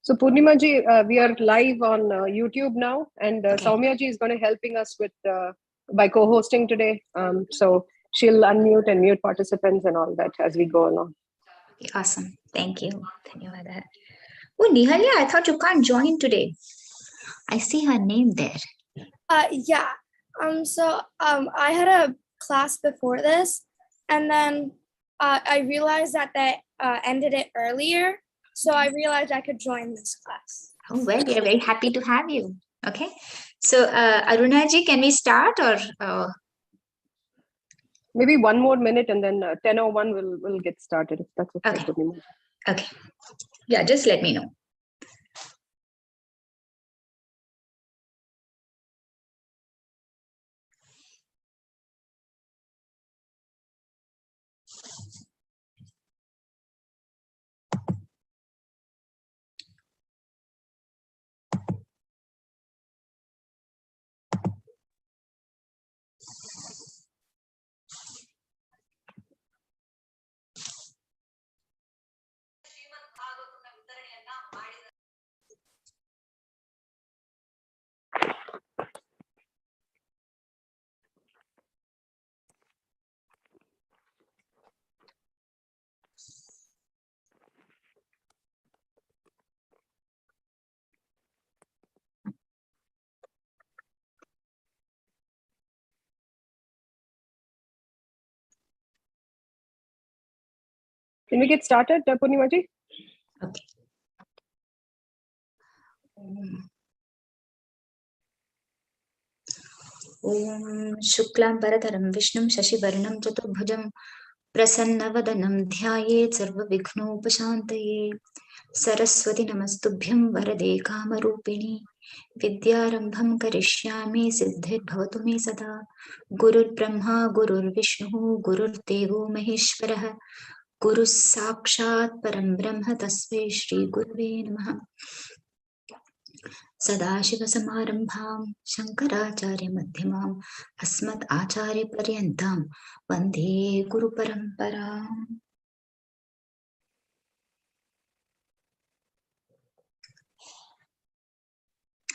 So Purnima ji, we are live on YouTube now, and Okay. Soumya ji is going to helping us with by co-hosting today. So she'll unmute and mute participants and all that as we go along. Okay, awesome. Thank you. Dhanyawad. Oh, Nihalya, I thought you can't join today. I see her name there. Yeah. I had a class before this, and then I realized that they ended it earlier, so I realized I could join this class. Oh, well, we are very happy to have you. Okay. So, Aruna ji, can we start or? Maybe one more minute, and then 10:01 we'll get started. If that's okay. Okay. Purnima. Okay. Yeah, just let me know. Can we get started, Purnima ji? Okay. Om Shuklam Bharadharam Vishnum Shashivarnam Chaturbhujam Prasannavadhanam Dhyayet Sarvavighnopashantaye Saraswati Namastubhyam Varade Kamarupini Vidyarambham Karishyami Siddhir Bhavatu Me Sada Gurur Brahma Gurur Vishnu Gurur Devo Maheshwarah Guru Sakshat Param Brahma Tasmai Shri Gurave Namaha Sadashivasamarambham Shankaracharya Madhyamam Asmat Acharya Paryantam Vande Guru Paramparam.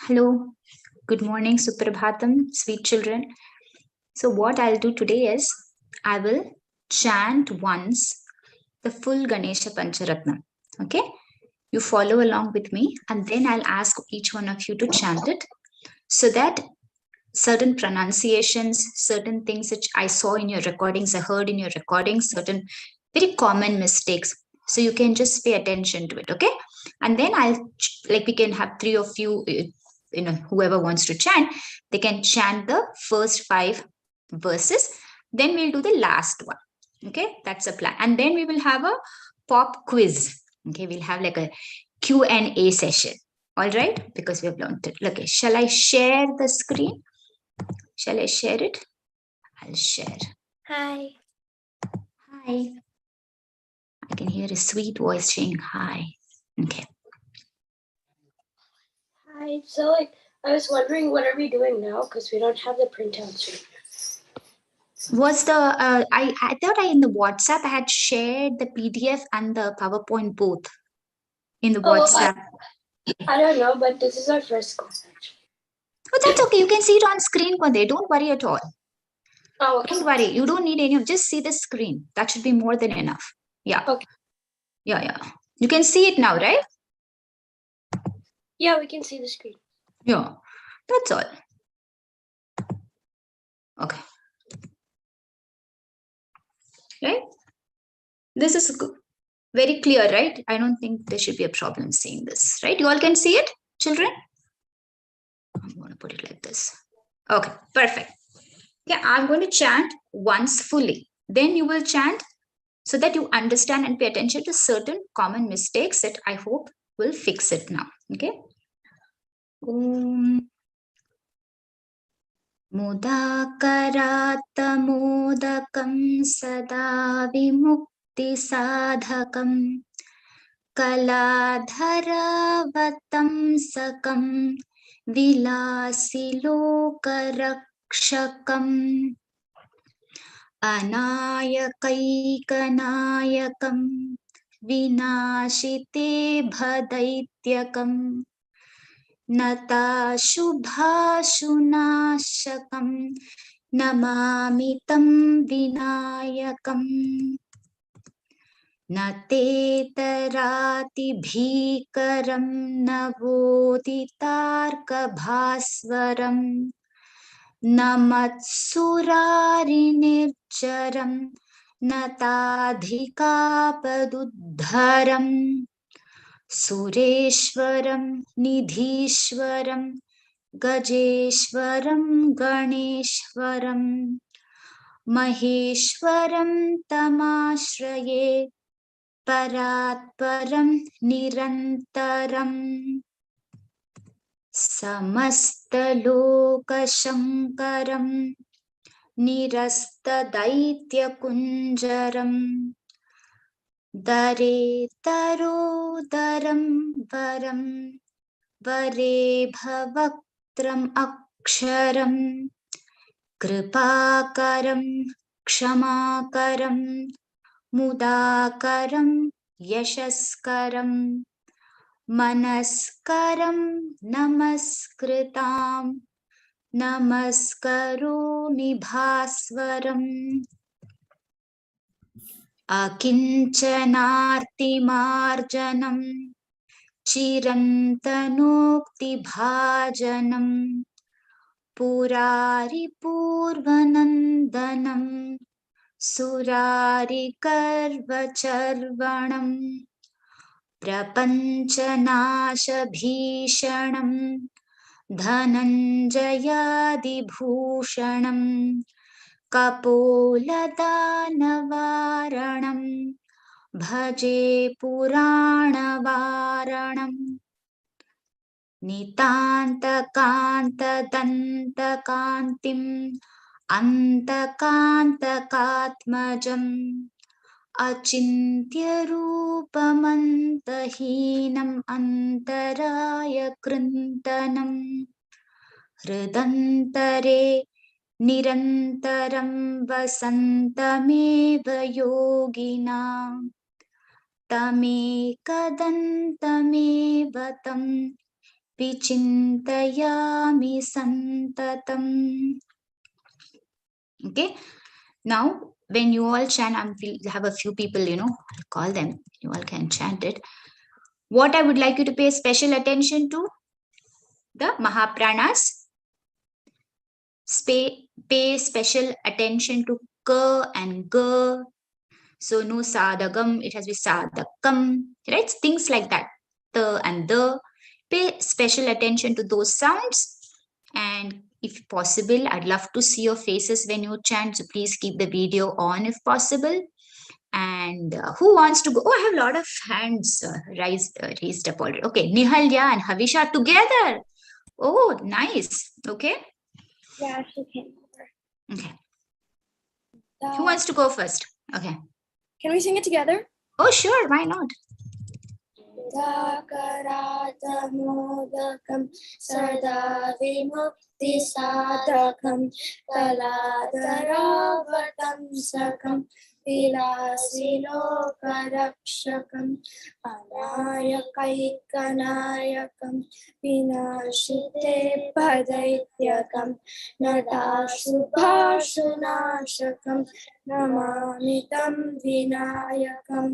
Hello, good morning, Suprabhatam, sweet children. So what I'll do today is I will chant once the full Ganesha Pancharatnam. Okay? You follow along with me, and then I'll ask each one of you to chant it so that certain pronunciations, certain things which I saw in your recordings, I heard in your recordings, certain very common mistakes. So you can just pay attention to it, okay? And then we can have three of you, whoever wants to chant, they can chant the first 5 verses. Then we'll do the last one, okay? That's a plan. And then we will have a pop quiz. Okay, we'll have like a Q&A session. All right, because we have learned it. Okay, shall I share the screen? Shall I share it? I'll share. Hi. Hi. I can hear a sweet voice saying hi. Okay. Hi. So I was wondering, what are we doing now? Because we don't have the printouts right now. Was the I thought in the WhatsApp I had shared the PDF and the PowerPoint both in the WhatsApp. I don't know, but this is our first class actually. Oh, that's okay. You can see it on screen, Kwande. Don't worry at all. Oh, okay. Don't worry. You don't need any of. Just see the screen. That should be more than enough. Yeah. Okay. Yeah. You can see it now, right? Yeah, we can see the screen. Yeah. That's all. Okay. Right? This is very clear, right? I don't think there should be a problem seeing this, right? You all can see it, children? I'm going to put it like this. Okay, perfect. Yeah, I'm going to chant once fully. Then you will chant so that you understand and pay attention to certain common mistakes that I hope will fix it now. Okay? Mudakarattamodakam sada vimukti sadhakam kaladharavatam sakam विलासिलोकरक्षकम् अनायकैकनायकम् विनाशिते भदैत्यकम् नताशुभाशुनाशकम् Namami तं विनायकम् न तेतरातिभीकरं न बोधितार्कभास्वरम् न मत्सुरारिनिर्जरं न ताधिकापदुद्धरम् सुरेश्वरं निधीश्वरं गजेश्वरं गणेश्वरं महेश्वरं तमाश्रये परात्परं निरन्तरम् समस्तलोकशङ्करं निरस्तदैत्यकुञ्जरम् दरेतरोदरं वरं वरेभवक्त्रम् अक्षरं कृपाकरं क्षमाकरं मुदाकरं यशस्करं मनस्करं नमस्कृतां नमस्करोमि भास्वरम् अकिञ्चनार्तिमार्जनं चिरन्तनोक्तिभाजनं पुरारिपूर्वनन्दनं सुरारिकर्वचर्वणं प्रपञ्चनाशभीषणं धनञ्जयादिभूषणं कपोलदानवारणं भजे पुराणवारणं नितान्तकान्तदन्तकान्तिम् अन्तकान्तकात्मजम् अचिन्त्यरूपमन्तहीनम् अन्तरायकृन्तनं हृदन्तरे निरन्तरं वसन्तमेव योगिनां तमेकदन्तमेव तं विचिन्तयामि सन्ततम्. Okay, now when you all chant, I will have a few people, I'll call them, you all can chant it. What I would like you to pay special attention to, the Mahapranas. Pay special attention to K and G. So no sadagam, it has to be sadakam, right? Things like that. The and the. Pay special attention to those sounds. And if possible, I'd love to see your faces when you chant. So please keep the video on if possible. And who wants to go? Oh, I have a lot of hands raised up already. Okay, Nihalya and Havisha together. Oh, nice. Okay. Yeah, she came over. Okay. Who wants to go first? Okay. Can we sing it together? Oh, sure. Why not? Dakaratamodakam sada vimukti sadakam kaladharavatam sakam vilasilokaraksakam anayakaikanayakam vinashite bhadaityakam nadashubhashunashakam namamitam vinayakam.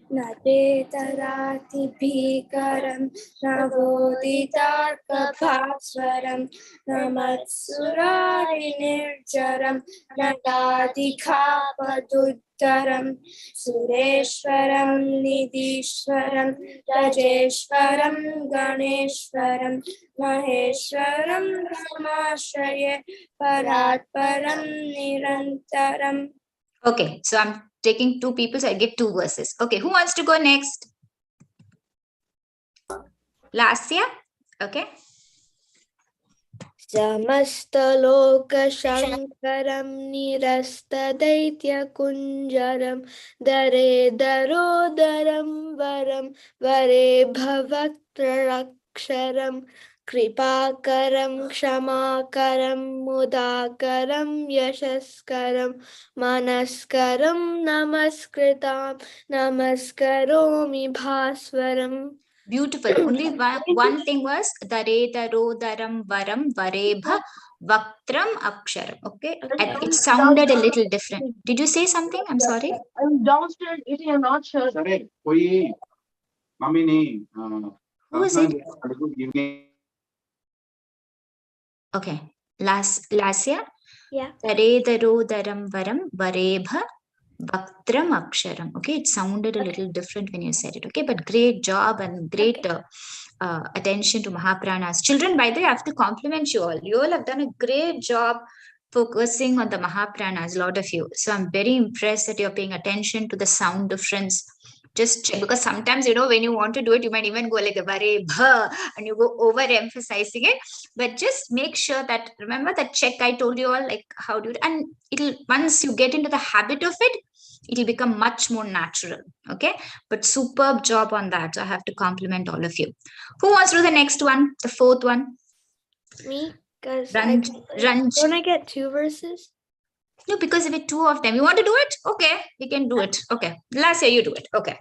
Nate tarati bhikaram navodhitarkabhaswaram namatsurari nirjaram nadadikhapaduttaram sureshwaram nidishwaram rajeshwaram ganeshwaram maheshwaram ramashaye paratparam nirantaram. Okay, so I'm taking two people, so I give two verses. Okay, who wants to go next? Lasya? Okay. समस्तलोकशङ्करं निरस्तदैत्यकुञ्जरं दरे दरोदरं वरं वरे भवक्त्ररक्षरं कृपाकरं क्षमाकरं मुदाकरं यशस्करं मनस्करं नमस्कृतां नमस्करोमि भास्वरम्. Beautiful. Only one thing was dare daro daram varam varebha vaktram aksharam. Okay, it sounded a little different. Did you say something? I'm sorry. I'm downstairs eating. I'm not sure. Sorry, koi mummy ne. Who is it? Okay, Lasya. Yeah. Dare daro daram varam varebha vaktram aksharam. Okay, it sounded a little different when you said it. Okay, but great job and great attention to Mahapranas. Children, by the way, I have to compliment you all. You all have done a great job focusing on the Mahapranas, a lot of you. So I'm very impressed that you're paying attention to the sound difference. Just check, because sometimes, when you want to do it, you might even go like a bare bha, and you go over emphasizing it. But just make sure that, remember that check I told you all, like how do you, and it'll, once you get into the habit of it, it'll become much more natural. Okay, but superb job on that. So I have to compliment all of you. Who wants to do the next one, the fourth one? Me? Because Don't I get 2 verses? No, because if it's 2 of them, you want to do it? Okay, we can do it. Okay, last year you do it. Okay.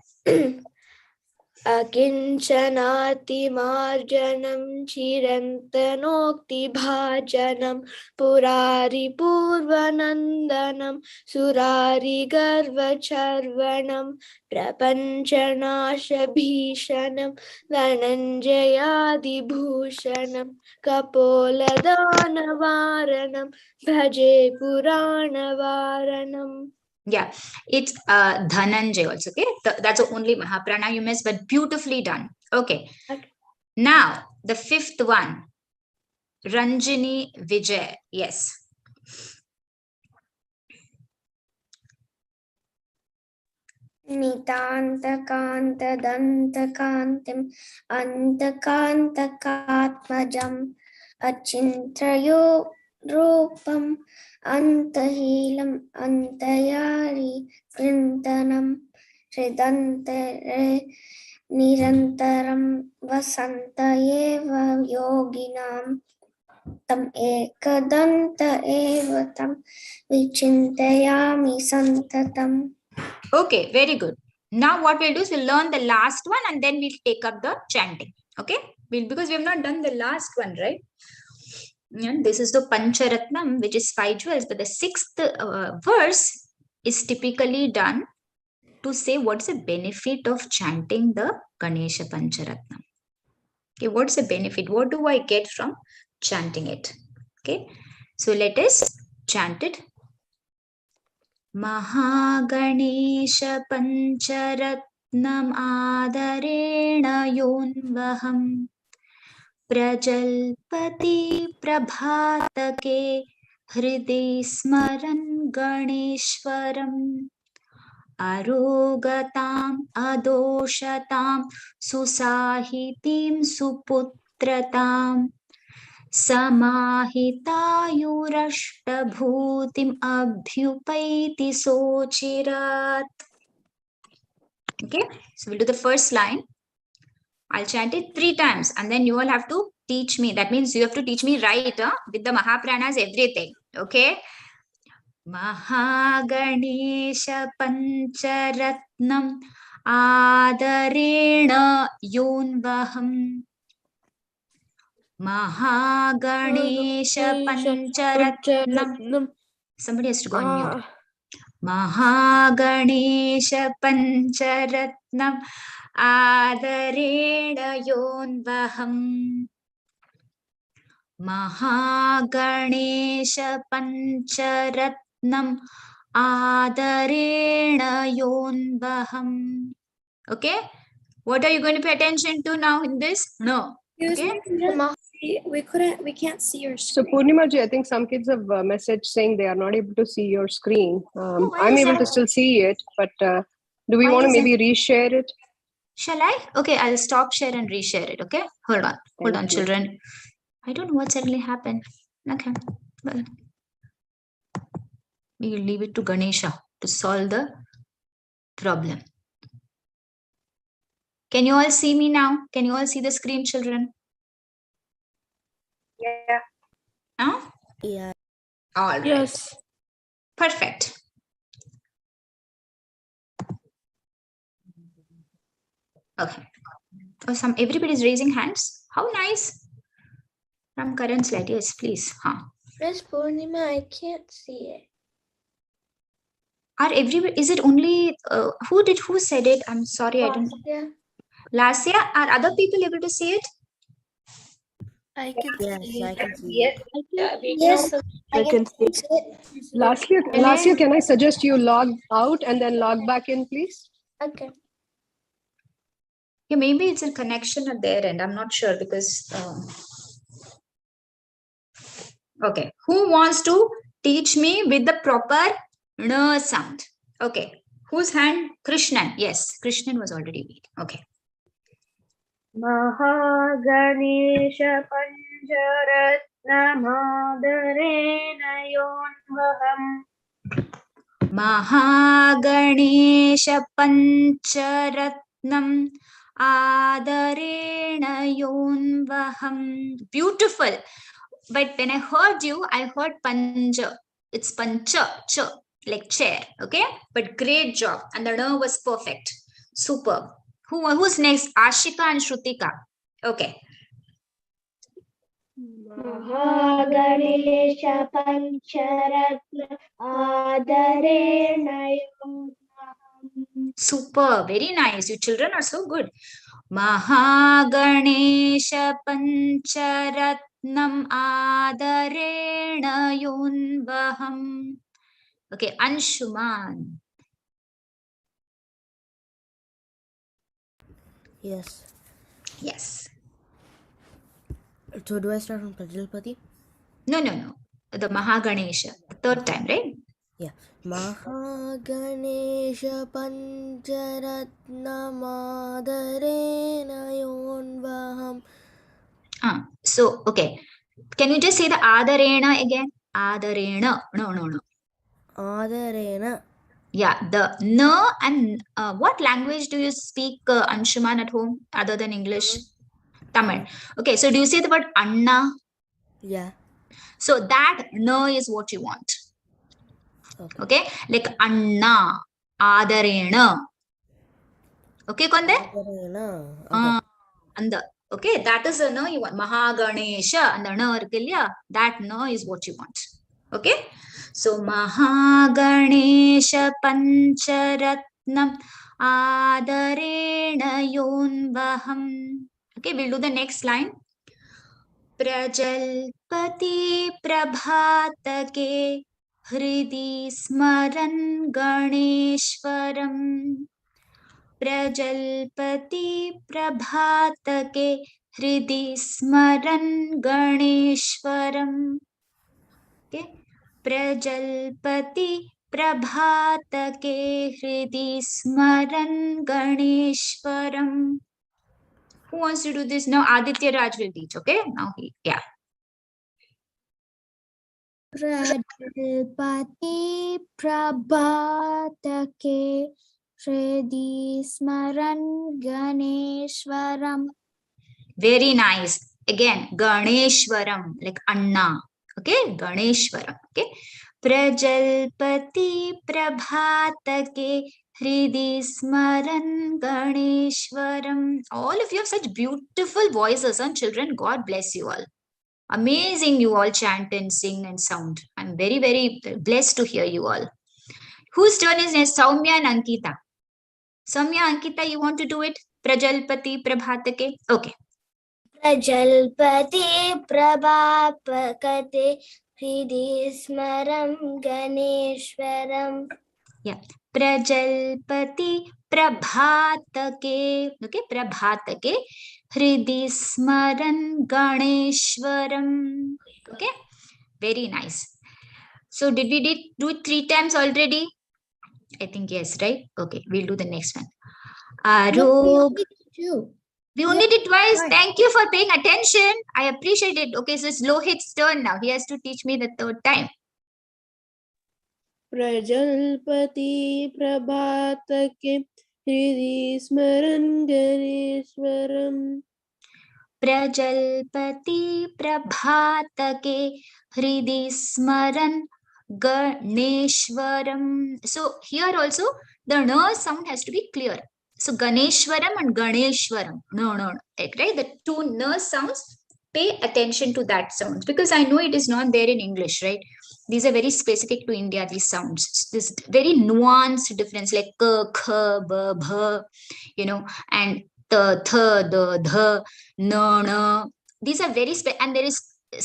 अकिञ्चनातिमार्जनं चिरन्तनोक्तिभाजनं पुरारिपूर्वनन्दनं सुरारिगर्वचर्वणं प्रपञ्चनाशभीषणं धनञ्जयादिभूषणं कपोलदानवारणं भजे पुराणवारणम्. Yeah, it's Dhananjay also. Okay, that's the only Mahaprana you missed, but beautifully done. Okay. Now the fifth one, Ranjini Vijay. Yes. नितान्तकान्तदन्तकान्तिम् अन्तकान्तकात्मजम् अचिन्त्रयो रूपम् अन्तहीलम् अन्तयारि कृन्तनं हृदन्तरे निरन्तरं वसन्त एव योगिनां तम् एकदन्त एव तं विचिन्तयामि सन्ततम्. Okay, very good. Now what we'll do is we'll learn the last one and then we'll take up the chanting. Okay, because we have not done the last one, right? And this is the Pancharatnam, which is 5 jewels, but the 6th verse is typically done to say what's the benefit of chanting the Ganesha Pancharatnam. Okay, what's the benefit? What do I get from chanting it? Okay, so let us chant it. Mahaganesha Pancharatnam Adarena Yonvaham Prajalpati Prabhatake Hridi Smaran Ganeshwaram Arogatam Adoshatam Susahitim Suputratam Samahitayurashtabhutim Abhyupaiti Sochirat. Okay, so we'll do the first line. I'll chant it 3 times and then you all have to teach me. That means you have to teach me right with the Mahapranas, everything. Okay. Mahaganesha Pancharatnam Adarena Yonvaham. Mahaganesha Pancharatnam. Somebody has to go on mute. Mahaganesha Pancharatnam Adarena Yonvaham. Mahaganesha Pancharatnam Adarena Yonvaham. Okay, what are you going to pay attention to now in this? No. Okay. We can't see your So screen. Purnima ji, I think some kids have messaged saying they are not able to see your screen. why I'm is able that? to still see it, but do we Why want to is maybe reshare it? Shall I? Okay, I'll stop share and reshare it. Okay, hold on, Thank you. children. I don't know what suddenly happened. Okay, well, we will leave it to Ganesha to solve the problem. Can you all see me now? Can you all see the screen, children? Yeah. Huh? Yeah. All right. Yes. Perfect. Okay. Oh, everybody's raising hands. How nice. From current slide, yes, please. Miss Purnima, I can't see it. Are everybody? Is it only who said it? I'm sorry, I didn't. Yeah. Last year, are other people able to see it? I can see it. I can see it. Yes, I can see it. Last year, can I suggest you log out and then log back in, please? Okay. Yeah, maybe it's a connection at their end. I'm not sure because. Okay, who wants to teach me with the proper n sound? Okay, whose hand? Krishnan. Yes, Krishnan was already weak. Okay. Mahaganesh पञ्चरत्नमादरेण योन्वहम् Mahaganesh पञ्चरत्नम् आदरेण योन्वहम्. Beautiful. But when I heard you, I heard panja. It's pancha, cha, like chair. Okay, but great job, and the no was perfect. Superb. Who's next? Ashika and Shrutika. Okay. Mahaganesh पञ्चरत्न आदरेण योन्वहम् Super. Very nice. You children are so good. Mahaganesha Pancharatnam Adarena Yunvaham. Okay, Anshuman. Yes. Yes. So do I start from Prajalpati? No. The Mahaganesha. Third time, right? Yeah. Mahaganesha Pancharatnamadarena Yonvaham. So, okay. Can you just say the Adarena again? Adarena. No. Adarena. Yeah, the no and what language do you speak, Anshuman, at home other than English? Tamil. Okay, so do you say the word Anna? Yeah. So that no is what you want. Okay, like Anna, Adarena. Okay, Konde? Adarena. Okay. And the okay, that is a no you want. Mahaganesha and the no irukilla, that no is what you want. Okay, so Mahaganesha Pancharatnam Adarena Yonvaham. Okay, we'll do the next line. Prajalpati Prabhatake Hridi Smaran Ganeshwaram. Prajalpati Prabhatake Hridi Smaran Ganeshwaram. Okay. Prajalpati Prabhatake Hridi Smaran Ganeshwaram. Who wants to do this now? Aditya Raj will teach. Okay. Now yeah. Prajalpati Prabhatake Hridi Smaran Ganeshwaram. Very nice. Again, Ganeshwaram, like Anna. Okay, Ganeshwaram. Okay. Prajalpati Prabhatake Hridi Smaran Ganeshwaram. All of you have such beautiful voices, and children. God bless you all. Amazing, you all chant and sing and sound. I'm very, very blessed to hear you all. Whose turn is next? Soumya and Ankita. Soumya, Ankita, you want to do it? Prajalpati Prabhatake. Okay. प्रजल्पति प्रभापकते हृदि स्मरं गणेश्वरम्. Yeah. Prajalpati Prabhatake. Okay, Prabhatake. Hridi Smaran Ganeshwaram. Okay, very nice. So, did we do it 3 times already? I think yes, right? Okay, we'll do the next one. Arog. We only did twice. Nice. Thank you for paying attention. I appreciate it. Okay, so it's Lohit's turn now. He has to teach me the third time. प्रजल्पति प्रभातके हृदि स्मरन् गणेश्वरम् Prajalpati Prabhatake Hridi Smaran Ganeshwaram. So here also the na sound has to be clear. So Ganeshwaram and Ganeshwaram. No, right? The two na sounds, pay attention to that sounds because I know it is not there in English, right? These are very specific to India, these sounds. This very nuanced difference like k, kh, b, bh, and the, the, no. These are very and there is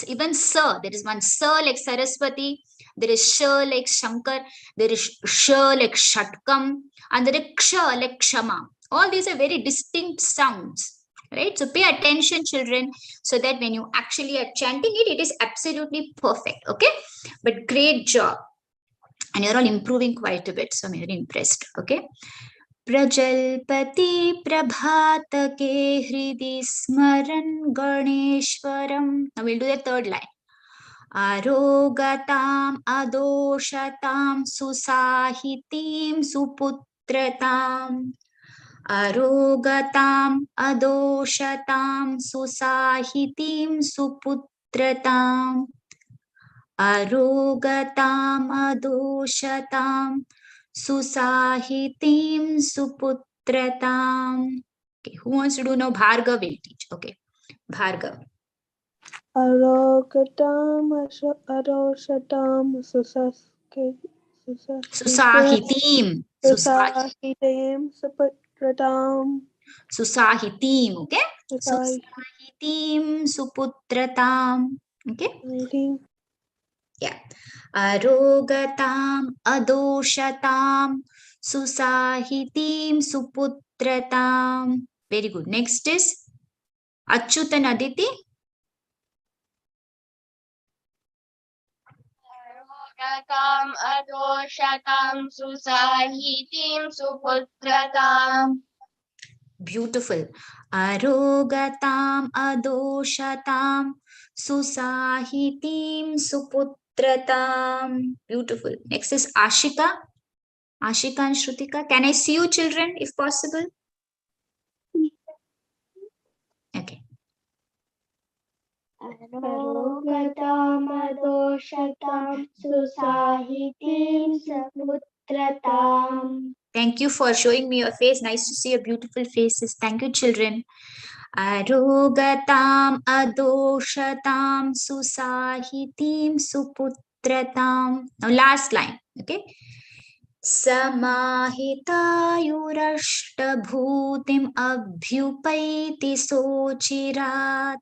even sa. There is one sa like Saraswati. There is sh like Shankar. There is sh like Shatkam. And there is ksha like Kshama. All these are very distinct sounds. Right? So pay attention, children, so that when you actually are chanting it, it is absolutely perfect. Okay? But great job. And you're all improving quite a bit. So I'm very impressed. Okay? Prajalpati Prabhatake Hridi Smaran Ganeshwaram. Now we'll do the third line. Arogatam Adoshatam Susahitim Suputratam. Arogatam Adoshatam Susahitim Suputratam. Arogatam Adoshatam Susahitim Suputratam. Okay, who wants to do now? Bhargav will teach. Okay, Bhargav. Arogatam Adoshatam Susahitim. Susahitim Suputratam. Susahitim. Okay. Susahitim Suputratam. Okay. Yeah. Arogatam Adoshatam Susahitim Suputratam. Very good. Next is Achyut and Aditi. Arogatam Adoshatam Susahitim Suputratam. Beautiful. Arogatam Adoshatam Susahitim Suputratam. Beautiful. Next is Ashika. Ashika and Shrutika. Can I see you, children, if possible? Okay. Arogatam Adoshatam Susahitim Suputratam. Thank you for showing me your face. Nice to see your beautiful faces. Thank you, children. Arogatam Adoshatam Susahitim Suputratam. Now last line. Okay. Samahitayurashtabhutim abhyupaiti sochirat.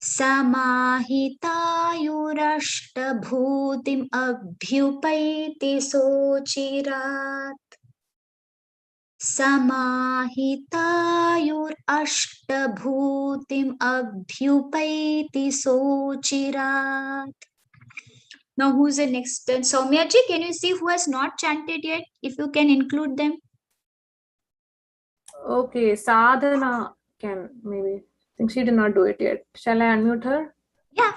Samahitayurashtabhutim abhyupaiti sochirat. Samahitayurashtabhutim abhyupaiti sochirat. Now, who's the next turn? Soumya ji, can you see who has not chanted yet? If you can include them. Okay, Sadhana can maybe. I think she did not do it yet. Shall I unmute her? Yeah,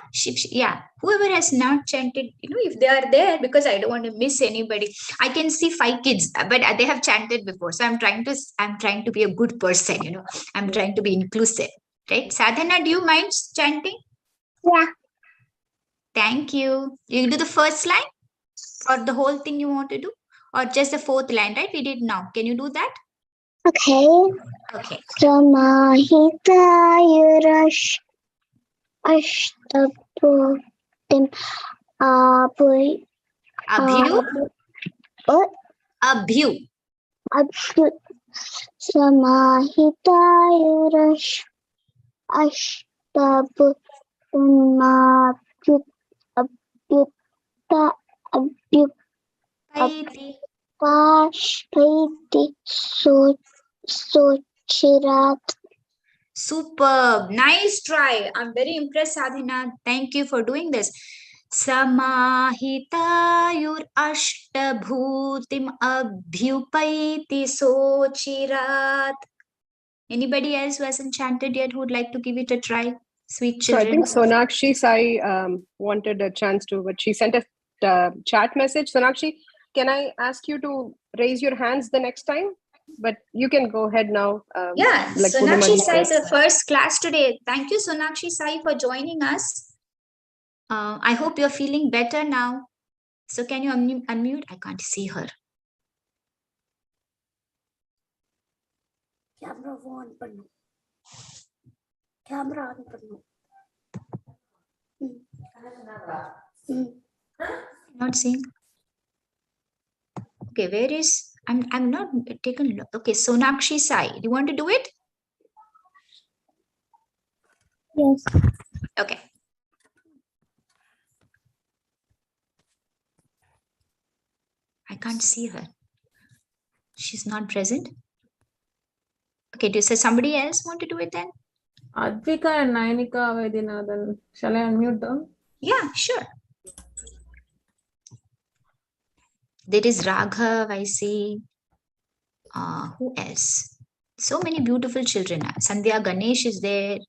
yeah. Whoever has not chanted, if they are there, because I don't want to miss anybody. I can see 5 kids, but they have chanted before. So I'm trying to be a good person, I'm trying to be inclusive. Right? Sadhana, do you mind chanting? Yeah. Thank you. You do the first line or the whole thing you want to do? Or just the 4th line, right? We did now. Can you do that? Okay. Okay. Samahitayurash Ashtabhutim Abhyu. Abhyu. Samahitayurash Ashtabhutim Paiti Sochirat. Superb. Nice try. I'm very impressed, Sadhana. Thank you for doing this. Samahitayur ashtabhutim abhyupaiti sochirat. Anybody else who hasn't chanted yet who would like to give it a try? Sweet So I children. think Sonakshi Sai wanted a chance to, but she sent a chat message. Sonakshi, can I ask you to raise your hands the next time? But you can go ahead now. Yeah, like Sonakshi Purnamani Sai is said. the first class today. Thank you, Sonakshi Sai, for joining us. I hope you're feeling better now. So can you unmute? I can't see her. Camera on pannu. Camera on pannu. Not seeing. Okay, where is? I'm not taken. Okay, Sonakshi Sai. Do you want to do it? Yes. Okay. I can't see her. She's not present. Okay, do you say somebody else want to do it then? Advika and Nainika Vedinathan. Shall I unmute them? Yeah, sure. There is Raghav, I see. Who else? So many beautiful children. Sandhya Ganesh is there.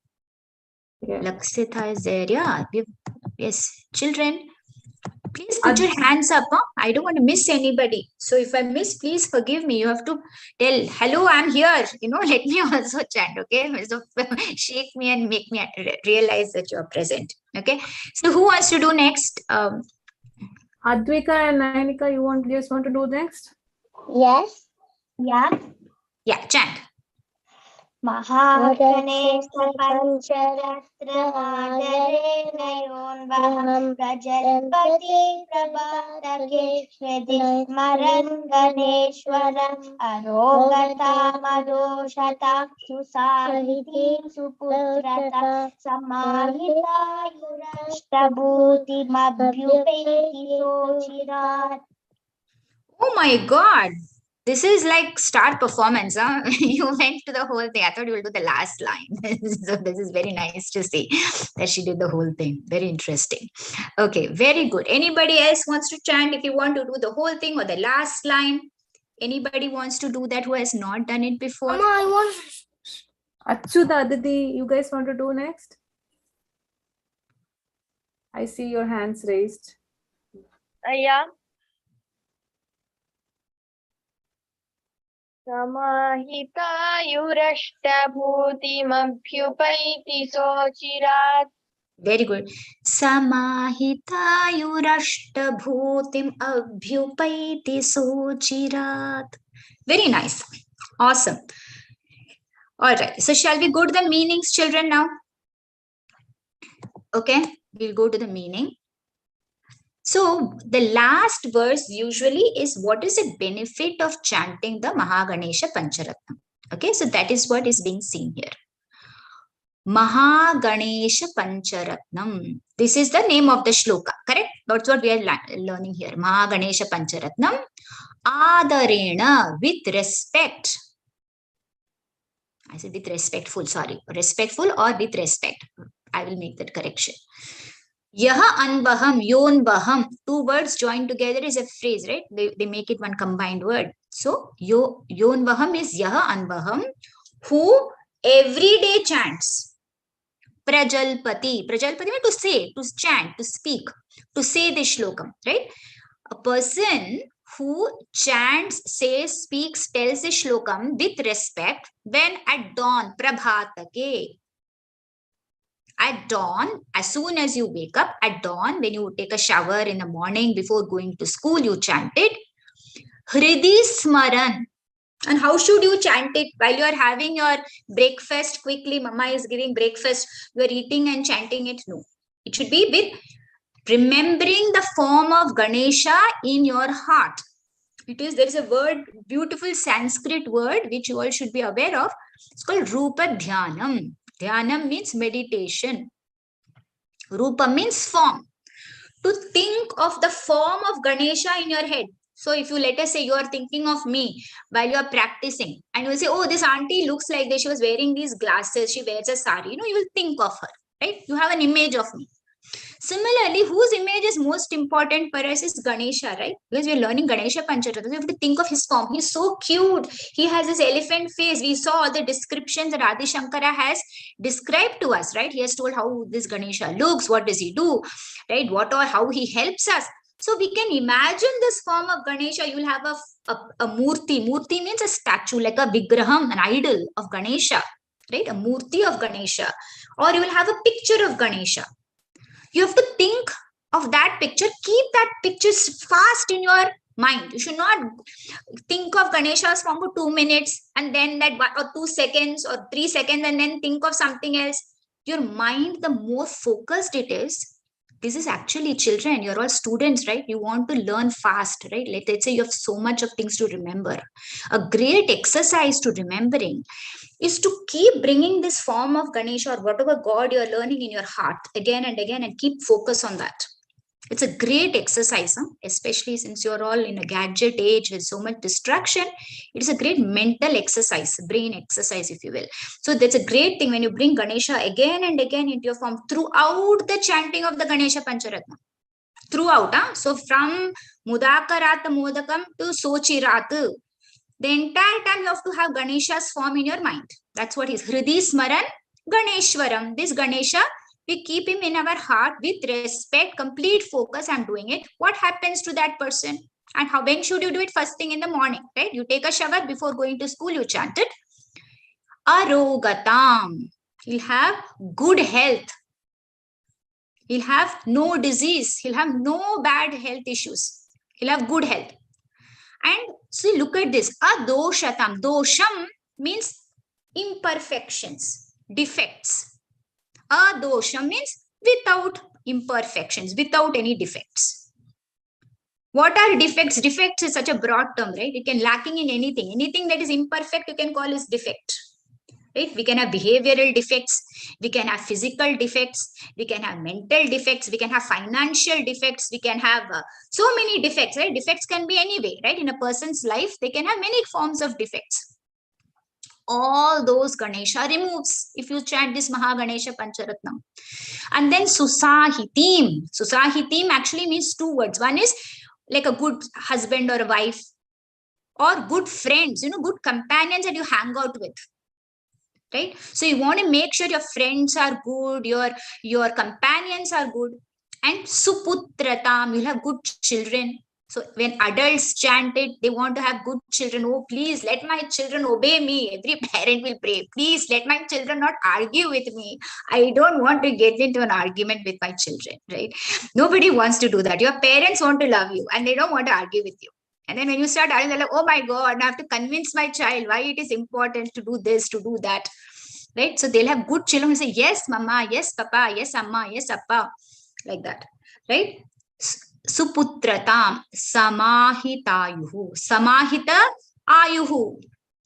Yeah. Laksita is there. Yeah, yes. Children, please put your hands up. Huh? I don't want to miss anybody. So if I miss, please forgive me. You have to tell, hello, I'm here. Let me also chant, okay? So shake me and make me realize that you're present, okay? So who wants to do next? Advika and Nainika, you just want to do next? Yes. Yeah. Yeah, chant. Mahaganesha Pancharatnam Nayon Prajalpati Prabhatake Smaran Ganeshwaram Arogata Madoshata Susahiti Suputrata Samahita Yurashtabhuti Mabhyupeti Sochirat. Oh my God. This is like star performance. Huh? You went to the whole thing. I thought you will do the last line. So this is very nice to see that she did the whole thing. Very interesting. Okay, very good. Anybody else wants to chant? If you want to do the whole thing or the last line, anybody wants to do that who has not done it before? Mama, I want. Achyuta, Aditi, you guys want to do next? I see your hands raised. Yeah. Samahitayurashtabhutimabhyupaiti sochirat. Very good. Samahitayurashtabhutim abhyupaiti sochirat. Very nice. Awesome. All right. So shall we go to the meanings, children, now? Okay. We'll go to the meaning. So the last verse usually is what is the benefit of chanting the Mahaganesha Pancharatnam. Okay. So that is what is being seen here. Mahaganesha Pancharatnam. This is the name of the shloka, correct? That's what we are learning here. Mahaganesha Pancharatnam. Adarena, with respect. I said with respectful, sorry. Respectful or with respect. I will make that correction. Yaha anvaham, yonvaham. Two words joined together is a phrase, right? They make it one combined word. So, yonvaham is yaha anvaham, who every day chants. Prajalpati. Prajalpati means to say, to chant, to speak, to say this shlokam, right? A person who chants, says, speaks, tells the shlokam with respect when at dawn, prabhatake. At dawn, as soon as you wake up, at dawn, when you take a shower in the morning before going to school, you chant it. Hridi smaran. And how should you chant it? While you are having your breakfast, quickly, mama is giving breakfast, you are eating and chanting it? No. It should be with remembering the form of Ganesha in your heart. There is a word, beautiful Sanskrit word, which you all should be aware of. It's called Rupa Dhyanam. Dhyanam means meditation. Rupa means form. To think of the form of Ganesha in your head. So if you, let us say, you are thinking of me while you are practicing, and you will say, oh, this auntie looks like this. She was wearing these glasses. She wears a sari. You will think of her, right? You have an image of me. Similarly, whose image is most important for us is Ganesha, right? Because we're learning Ganesha Pancharatnam. We have to think of his form. He's so cute. He has this elephant face. We saw all the descriptions that Adi Shankara has described to us, right? He has told how this Ganesha looks, what does he do, right? What or how he helps us. So we can imagine this form of Ganesha. You will have a murti. Murti means a statue, like a vigraham, an idol of Ganesha, right? A murti of Ganesha. Or you will have a picture of Ganesha. You have to think of that picture. Keep that picture fast in your mind. You should not think of Ganesha's form for 2 minutes and then that, or 2 seconds or 3 seconds, and then think of something else. Your mind, the more focused it is, this is actually children. You're all students, right? You want to learn fast, right? Let's say you have so much of things to remember. A great exercise to remembering is to keep bringing this form of Ganesha or whatever God you're learning in your heart again and again, and keep focus on that. It's a great exercise, especially since you're all in a gadget age with so much distraction. It is a great mental exercise, brain exercise, if you will. So that's a great thing when you bring Ganesha again and again into your form throughout the chanting of the Ganesha Pancharatnam. Throughout, so from Mudakarat Modakam to Sochirat, the entire time you have to have Ganesha's form in your mind. That's what is Hridi Smaran Ganeshwaram. This Ganesha, we keep him in our heart with respect, complete focus. I'm doing it. What happens to that person? And how, when should you do it? First thing in the morning, right? You take a shower before going to school, you chant it. Arogatam. He'll have good health. He'll have no disease. He'll have no bad health issues. He'll have good health. And see, look at this. Adoshatam. Dosham means imperfections, defects. Adosham means without imperfections, without any defects. What are defects? Defects is such a broad term, right? It can lacking in anything. Anything that is imperfect, you can call as defect. Right? We can have behavioral defects. We can have physical defects. We can have mental defects. We can have financial defects. We can have so many defects, right? Defects can be any way, right? In a person's life, they can have many forms of defects. All those Ganesha removes if you chant this Maha Ganesha Pancharatnam. And then Susahitim. Susahitim actually means 2 words. One is like a good husband or a wife, or good friends, good companions that you hang out with. Right? So you want to make sure your friends are good, your companions are good. And Suputratam, you'll have good children. So when adults chant it, they want to have good children. Oh, please let my children obey me. Every parent will pray. Please let my children not argue with me. I don't want to get into an argument with my children, right? Nobody wants to do that. Your parents want to love you and they don't want to argue with you. And then when you start arguing, they're like, oh my God, I have to convince my child why it is important to do this, to do that. Right? So they'll have good children who say, yes, mama, yes, papa, yes, amma, yes, appa. Like that. Right? Suputratam samahitayuhu. Samahita ayuhu.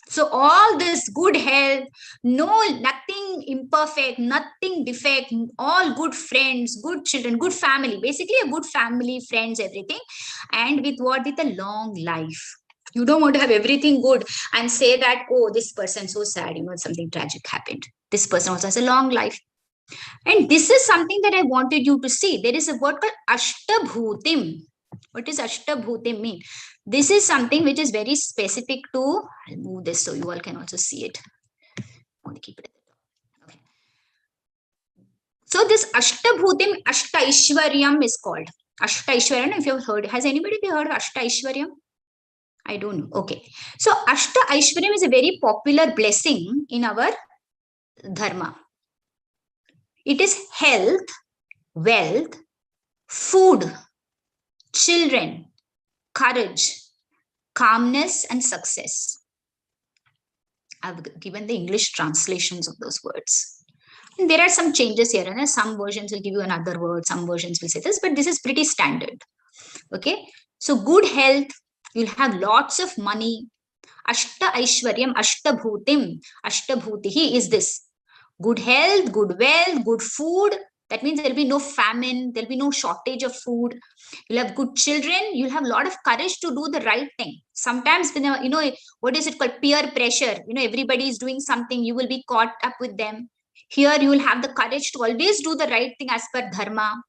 So all this good health, nothing imperfect, nothing defect, all good friends, good children, good family, basically a good family, friends, everything. And with what? With a long life. You don't want to have everything good and say that, oh, this person's so sad, something tragic happened. This person also has a long life. And this is something that I wanted you to see. There is a word called Ashtabhutim. What does Ashtabhutim mean? This is something which is very specific to, I'll move this so you all can also see it. I want to keep it. Okay. So this Ashtabhutim, Ashtaishwaryam is called. Ashtaishwaryam, if you've heard, has anybody heard of Ashtaishwaryam? I don't know. Okay. So Ashta Aishwaryam is a very popular blessing in our dharma. It is health, wealth, food, children, courage, calmness, and success. I've given the English translations of those words. And there are some changes here. And some versions will give you another word. Some versions will say this, but this is pretty standard. Okay. So good health. You'll have lots of money. Ashta Aishwaryam, Ashtabhutim. Ashtabhutihi is this. Good health, good wealth, good food. That means there'll be no famine. There'll be no shortage of food. You'll have good children. You'll have a lot of courage to do the right thing. Sometimes, what is it called? Peer pressure. Everybody is doing something. You will be caught up with them. Here, you will have the courage to always do the right thing as per dharma.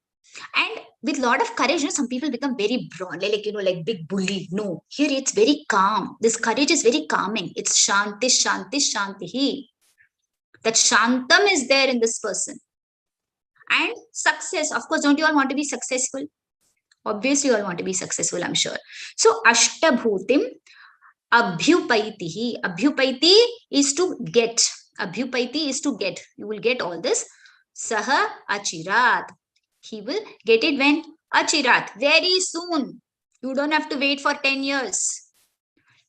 And with a lot of courage, some people become very broad, like big bully. No, here it's very calm. This courage is very calming. It's Shanti, Shanti, Shanti. That Shantam is there in this person. And success, of course, don't you all want to be successful? Obviously, you all want to be successful, I'm sure. So, Ashtabhutim, Abhyupaitihi. Abhyupaiti is to get. Abhyupaiti is to get. You will get all this. Saha Achirat. He will get it when? Achirat. Very soon. You don't have to wait for 10 years.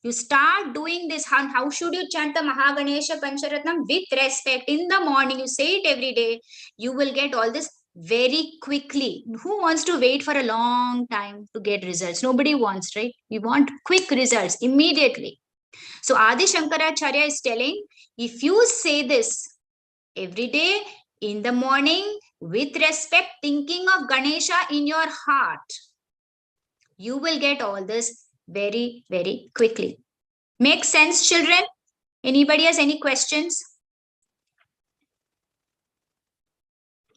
You start doing this. How should you chant the Mahaganesha Pancharatnam? With respect. In the morning, you say it every day. You will get all this very quickly. Who wants to wait for a long time to get results? Nobody wants, right? We want quick results immediately. So Adi Shankaracharya is telling, if you say this every day in the morning with respect, thinking of Ganesha in your heart, you will get all this very, very quickly. Makes sense, children? Anybody has any questions?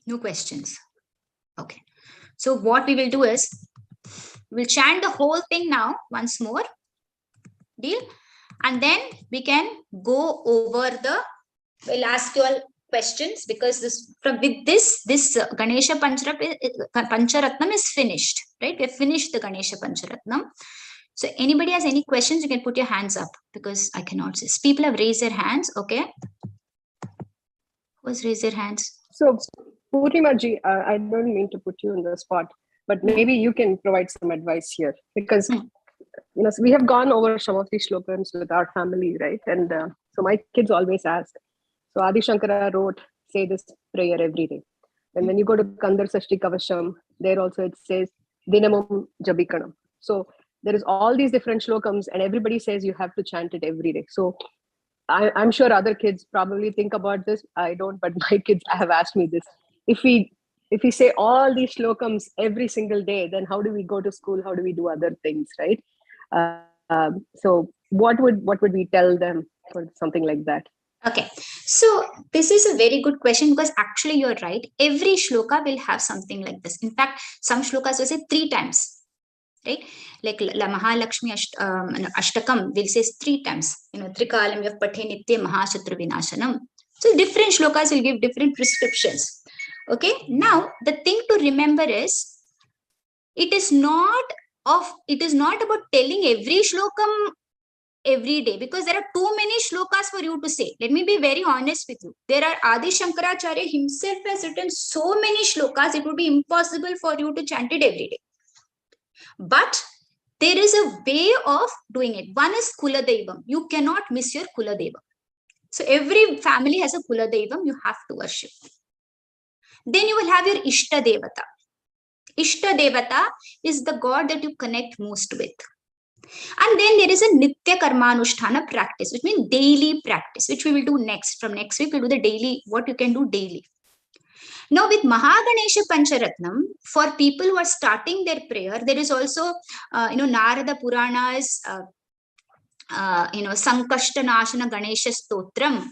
No questions. Okay. So what we will do is, we'll chant the whole thing now once more. Deal? And then we can go over we'll ask you all questions, because this Ganesha Pancharatnam is finished, right? We have finished the Ganesha Pancharatnam. So anybody has any questions, you can put your hands up, because I cannot see. People have raised their hands. Okay. Who's raised their hands? So, Purnimaji, I don't mean to put you in the spot, but maybe you can provide some advice here, because we have gone over some of these slokams with our family, right? And so my kids always ask. So Adi Shankara wrote, say this prayer every day. And when you go to Kandar Sashti Kavasham, there also it says Dinamum Jabikanam. So there is all these different slokams, and everybody says you have to chant it every day. So I'm sure other kids probably think about this. I don't, but my kids have asked me this. If we say all these slokams every single day, then how do we go to school? How do we do other things, right? So what would we tell them for something like that? Okay, so this is a very good question, because actually you're right. Every shloka will have something like this. In fact, some shlokas will say 3 times, right? Like Mahalakshmi Ashtakam will say 3 times. Trikalam yav pathe nitya mahashatru vinashanam. So different shlokas will give different prescriptions. Okay, now the thing to remember is, it is not about telling every shlokam every day, because there are too many shlokas for you to say. Let me be very honest with you. There are Adi Shankaracharya himself has written so many shlokas, it would be impossible for you to chant it every day. But there is a way of doing it. One is Kula Devam. You cannot miss your Kula Devam. So every family has a Kula Devam you have to worship. Then you will have your Ishta Devata. Ishta Devata is the god that you connect most with. And then there is a Nitya Karmanusthana practice, which means daily practice, which we will do next. From next week, we'll do the daily, what you can do daily. Now, with Mahaganesha Pancharatnam, for people who are starting their prayer, there is also, Narada Purana's, Sankashtanashana Ganesha Stotram.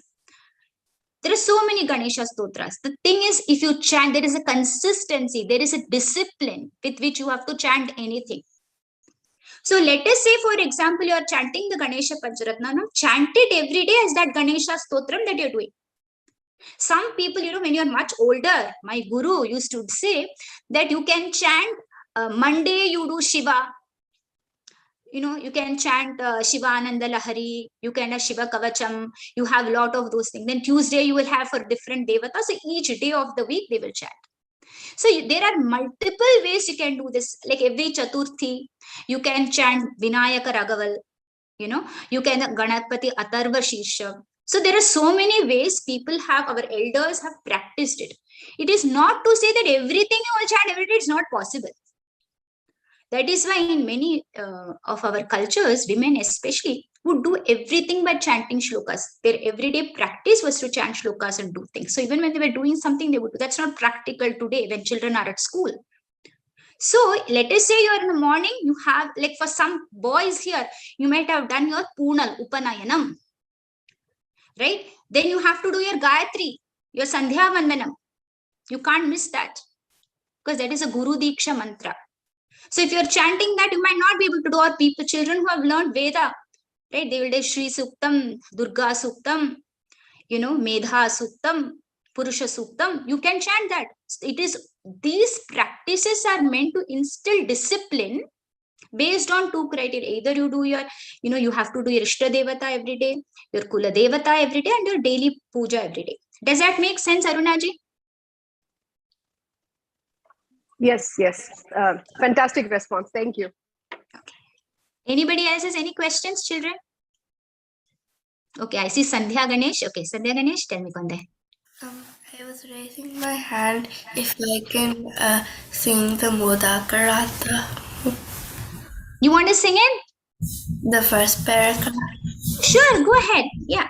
There are so many Ganesha Stotras. The thing is, if you chant, there is a consistency, there is a discipline with which you have to chant anything. So let us say, for example, you are chanting the Ganesha Pancharatnam, chant it every day as that Ganesha Stotram that you're doing. Some people, when you're much older, my guru used to say that you can chant, Monday you do Shiva. You can chant Shivananda Lahari, you can have Shiva Kavacham, you have a lot of those things. Then Tuesday you will have for different devatas. So each day of the week they will chant. So there are multiple ways you can do this. Like every Chaturthi, you can chant Vinayaka Ragaval, you can Ganapati Atharva Shirsha. So there are so many ways our elders have practiced it. It is not to say that everything you will chant every day, it's not possible. That is why in many of our cultures, women especially, would do everything by chanting shlokas. Their everyday practice was to chant shlokas and do things. So even when they were doing something, they would do. That's not practical today when children are at school. So let us say you are in the morning, you have, like for some boys here, you might have done your Punal, Upanayanam. Right? Then you have to do your Gayatri, your Sandhya Vandanam. You can't miss that. because that is a Guru Diksha mantra. So if you're chanting that, you might not be able to do. Or people, children who have learned Veda, right? They will do Shri Suktam, Durga Suktam, Medha Suktam, Purusha Suktam. You can chant that. These practices are meant to instill discipline based on two criteria. Either you do your, you have to do your Ishta Devata every day, your Kula Devata every day, and your daily puja every day. Does that make sense, Arunaji? Yes. Fantastic response. Thank you. Okay. Anybody else has any questions, children? Okay, I see Sandhya Ganesh. Okay, Sandhya Ganesh, tell me, Konde. I was raising my hand if I can sing the Modakarata. You want to sing it? The first paragraph. Sure, go ahead. Yeah.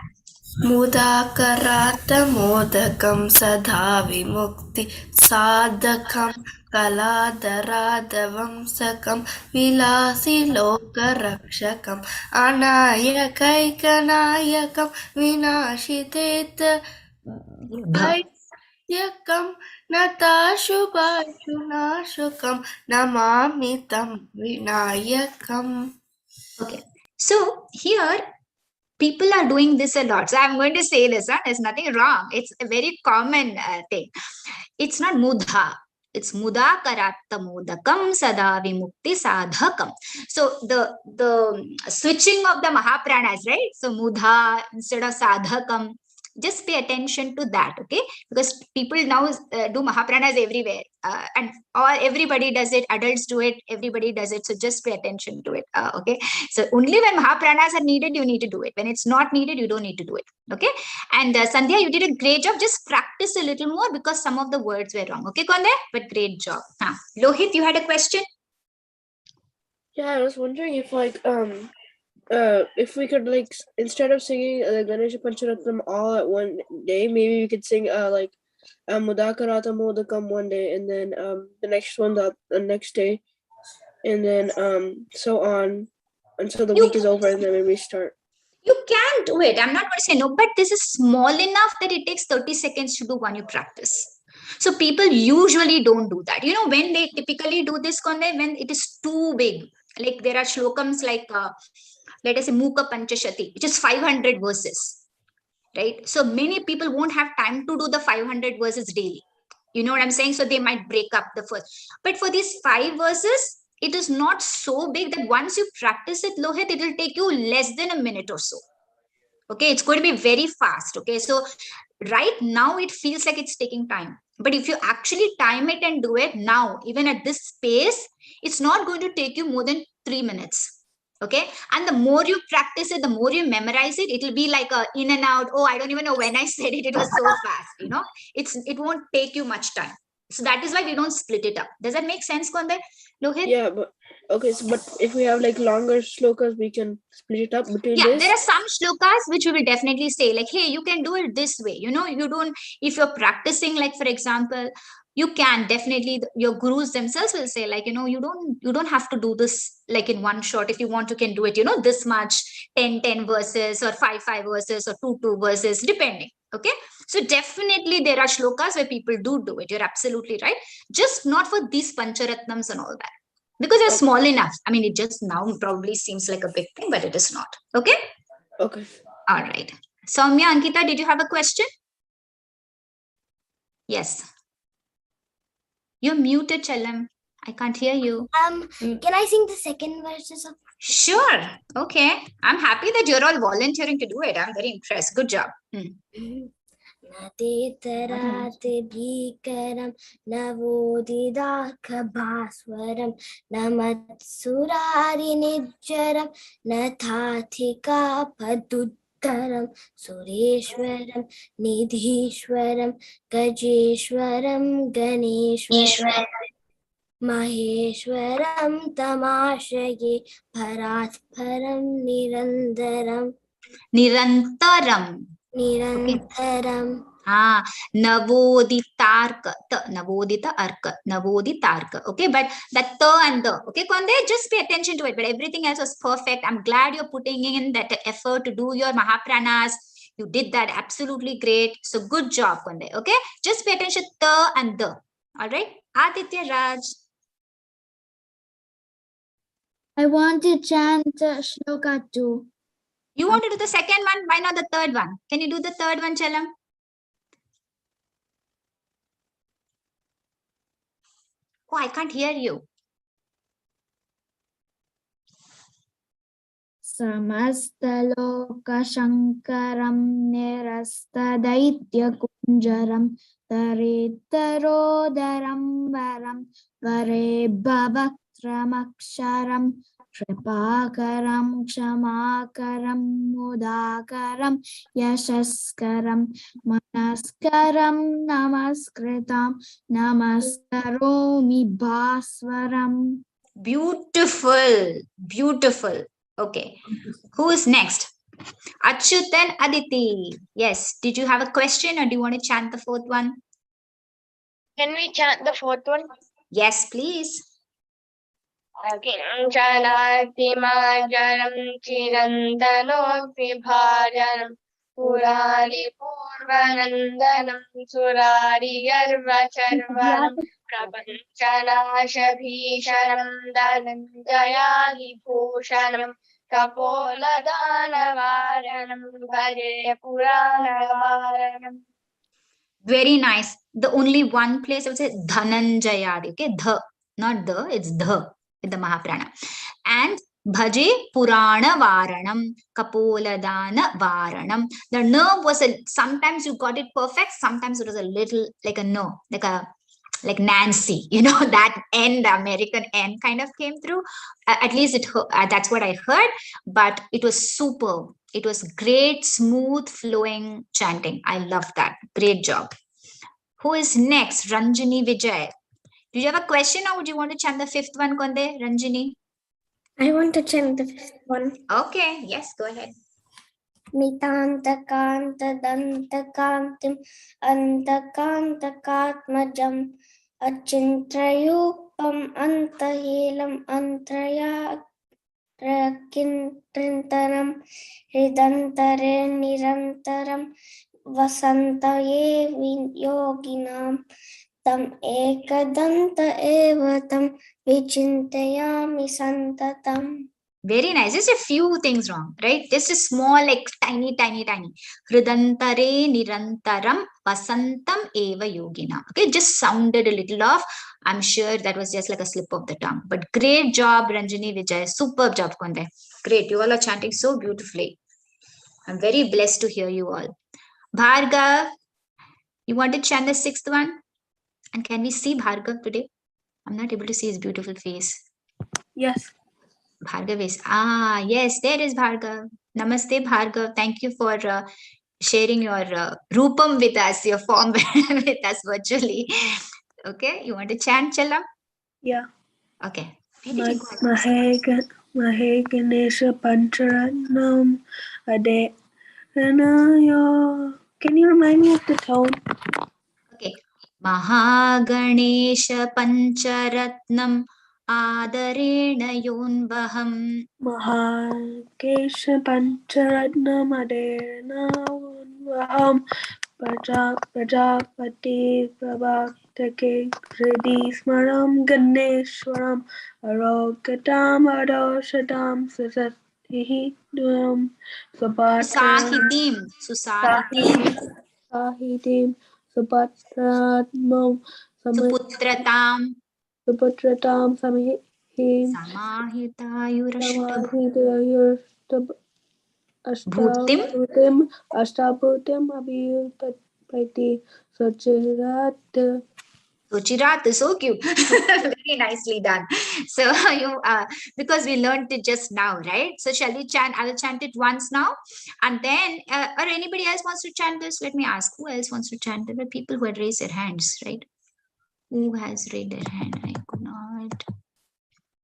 Modakarata modakam sadha vimukti sadhakam kaladharadhavamsakam vilasi lokarakshakam anayakaikanayakam vinashiteta Yakam Natashubhashunashukam Namamitam Vinayakam. Okay. So here people are doing this a lot. So I'm going to say this, there's nothing wrong. It's a very common thing. It's not mudha. It's mudha karatta modakam sada vimukti sadhakam. So the switching of the mahapranas, right? So mudha instead of sadhakam. Just pay attention to that, okay? Because people now do mahapranas everywhere, or everybody does it. Adults do it. Everybody does it. So just pay attention to it, okay? So only when mahapranas are needed, you need to do it. When it's not needed, you don't need to do it, okay? And Sandhya, you did a great job. Just practice a little more because some of the words were wrong, okay, Konde? But great job. Lohit, you had a question? Yeah, I was wondering if if we could instead of singing the Ganesha Pancharatnam all at one day, maybe we could sing Mudakarata Modakam one day, and then the next one the next day, and then so on until the week is over, and then maybe start. You can do it. I'm not going to say no, but this is small enough that it takes 30 seconds to do when you practice. So people usually don't do that. When they typically do this, Konde, when it is too big. Like there are shlokams like let us say Mukha Panchashati, which is 500 verses, right? So many people won't have time to do the 500 verses daily. You know what I'm saying? So they might break up the first. But for these 5 verses, it is not so big that once you practice it, Lohit, it will take you less than a minute or so. Okay, it's going to be very fast. Okay, so right now it feels like it's taking time. But if you actually time it and do it now, even at this pace, it's not going to take you more than 3 minutes. Okay, and the more you practice it, the more you memorize it, it will be like a in and out. Oh, I don't even know when I said it. It was so fast. It won't take you much time. So that is why we don't split it up. Does that make sense, Konde? Lohit? Yeah, but okay. So, but if we have longer shlokas, we can split it up between. Yeah, there are some shlokas which we will definitely say hey, you can do it this way. You don't. If you're practicing, for example. You can definitely, your gurus themselves will say you don't have to do this in one shot. If you want, you can do it, this much, 10 verses or 5 verses or 2 verses, depending. Okay. So definitely there are shlokas where people do it. You're absolutely right. Just not for these Pancharatnams and all that. Because they're small enough. I mean, it just now probably seems like a big thing, but it is not. Okay. Okay. All right. Soumya, Ankita, did you have a question? Yes. You're muted, Chalam. I can't hear you. Can I sing the second verses of? Sure. Okay. I'm happy that you're all volunteering to do it. I'm very impressed. Good job. Nate tarate bhikaram navodidaka bhaswaram namatsurari nijjaram nathathika paduttaram sureshwaram nidhishwaram gajeshwaram ganeshwaram maheshwaram tamashaye bharatparam nirantaram Nirantaram. Navoditarka. Navodita arka. Navoditarka. Okay, but that and the. Okay, Konde, just pay attention to it. But everything else was perfect. I'm glad you're putting in that effort to do your mahapranas. You did that absolutely great. So good job, Konde. Okay, just pay attention and the. All right. Aditya Raj. I want to chant Shloka too. You want to do the second one? Why not the third one? Can you do the third one, Chalam? Oh, I can't hear you. Samastalokashankaram nirastadaityakunjaram taritarodaram varam vare bhavakramaksharam Kripakaram Kshamaakaram Mudakaram Yashaskaram Manaskaram Namaskritam Namaskaromi Bhaswaram. Beautiful. Beautiful. Okay. Who is next? Achyut and Aditi. Yes. Did you have a question or do you want to chant the fourth one? Can we chant the fourth one? Yes, please. Kinchanaatimajaram chirandanopi Purani Purvanandanam Surari Garvacharvanam Prapanchanashabhisharam Dhananjayadi Bhushanam Kapoladhanavaranam Bhaje Puranavaranam. Very nice. The only one place I would say Dhananjayadi. Okay, the, not the, it's the with the Mahaprana. And Bhaje Purana Varanam, Kapoladana Varanam. The nerve was sometimes you got it perfect, sometimes it was a little like a no, like Nancy, that N, the American N kind of came through. At least that's what I heard, but it was superb. It was great, smooth, flowing chanting. I love that. Great job. Who is next? Ranjini Vijay. Do you have a question or would you want to chant the fifth one, Konde? Ranjini? I want to chant the fifth one. Okay, yes, go ahead. Nitantakanta dantakantim antakantakatmajam achintrayupam antahilam antrayakintaram hridantare nirantaram vasantaye yoginam tam ekadanta evatam vichintayami santatam. Very nice. Just a few things wrong, right? Just a small, like tiny. Hridantare nirantaram vasantam eva yogina. Okay, just sounded a little off. I'm sure that was just like a slip of the tongue. But great job, Ranjini Vijay. Superb job, Konde. Great. You all are chanting so beautifully. I'm very blessed to hear you all. Bhargav, you want to chant the sixth one? And can we see Bhargav today? I'm not able to see his beautiful face. Yes. Bhargav is, yes, there is Bhargav. Namaste, Bhargav. Thank you for sharing your Rupam with us, your form with us virtually. Okay, you want to chant, Chalam? Yeah. Okay. Mahe Ganesha Pancharatnam Ade Ranayo. Can you remind me of the tone? Okay. Mahaganesha Pancharatnam Adarena Yonvaham. Mahaganesha Pancharatnam Adarena Yonvaham. Prajapati Prabhaktake Hridhi Smaram Ganeshwaram Arogatam Adoshatam Sasatihi Duam Sahitim Supatratmam Suputratam Samahim Samahitayurashtab Ashtabhutim Abhiyutapati Sochirat. Sochirat is so cute. Very nicely done. So because we learned it just now, right? So shall we chant? I will chant it once now, and then or anybody else wants to chant this? Let me ask. Who else wants to chant? There were people who had raised their hands, right? Who has raised their hand? I could not.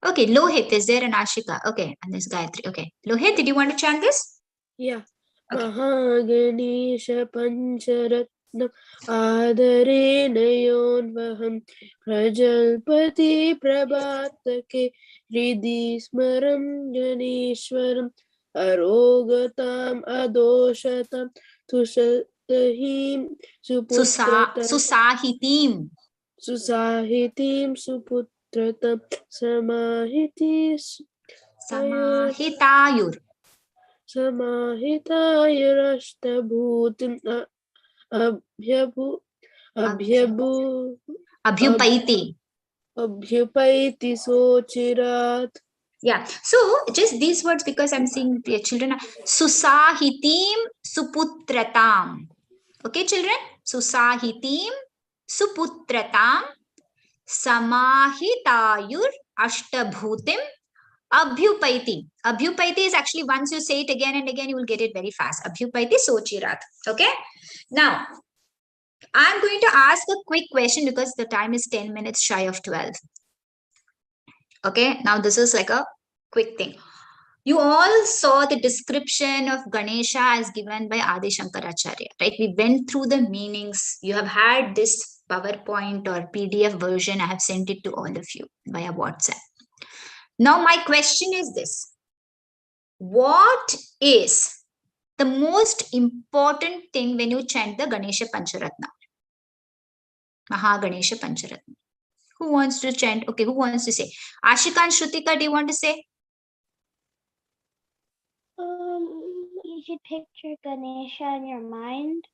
Okay, Lohit is there, and Ashika. Okay, and there's Gayatri. Okay, Lohit, did you want to chant this? Yeah. Okay. Mahaganesha Pancharatnam Adarena Yonvaham Prajalpati Prabhatake Hridhi Smaram Ganeshwaram Arogatam Adoshatam Tushatahim Suputratam Susahitim. Susahitim suputratam samahitis Samahitayur. Samahitayurashtabhutim Abhyupaiti. Abhyupaiti sochirat. Yeah. So just these words, because I'm seeing the children. Susahitim suputratam. Okay, children. Susahitim suputratam samahitayur ashtabhutim abhyupaiti. Abhyupaiti is actually, once you say it again and again, you will get it very fast. Abhyupaiti sochirat. Okay. Now, I'm going to ask a quick question because the time is 10 minutes shy of 12. Okay. Now, this is like a quick thing. You all saw the description of Ganesha as given by Adi Shankaracharya, right? We went through the meanings. You have had this PowerPoint or PDF version. I have sent it to all of you via WhatsApp. Now, my question is this. What is the most important thing when you chant the Ganesha Pancharatnam? Ganesha Pancharatnam. Who wants to chant? Okay, who wants to say? Ashika and Shrutika, do you want to say? You should picture Ganesha in your mind.